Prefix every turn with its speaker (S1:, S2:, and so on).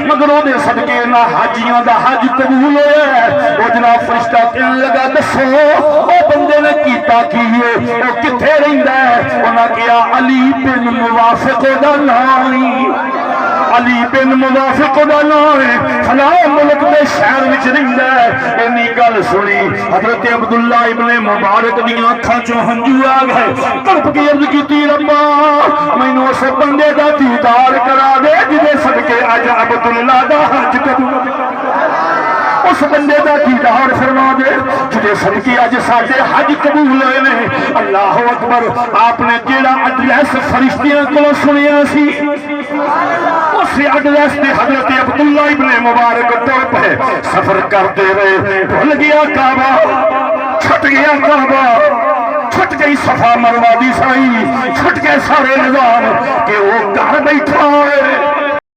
S1: مگر وہ صدقے نہ حاجیاں دا حج قبول ہویا وہ جناب فرشتہ کہنے لگا دسو وہ بندے نے کیتا کیے وہ کتھے رہندا ہے انہاں کہا علی بن موافق دا نام علی بن موافق دا نام ہے فلاں ملک دے شہر وچ رہندا ہے اینی گل سنی حضرت عبداللہ ابن مبارک دی اکھاں چوں ہنجو آ گئے تڑپ کے عرض کیتی ربا مینوں اس بندے دا دیدار کرا دے جدے صدقے اج عبداللہ دا حج قبول اس بندے دا دیدار فرما دے جدے صدقے اج ساڈے حج قبول ہوئے نے اللہ اکبر آپ نے جیڑا ایڈریس فرشتیاں کو سنیا سی اس ایڈریس تے حضرت عبداللہ ابن مبارک ٹر پہ سفر کرتے رہے بھول گیا کعبہ چھٹ گیا کعبہ چھٹ گئی صفا مروہ دی سائی چھٹ گئے سارے نظام کہ وہ گھر بیٹھا ہے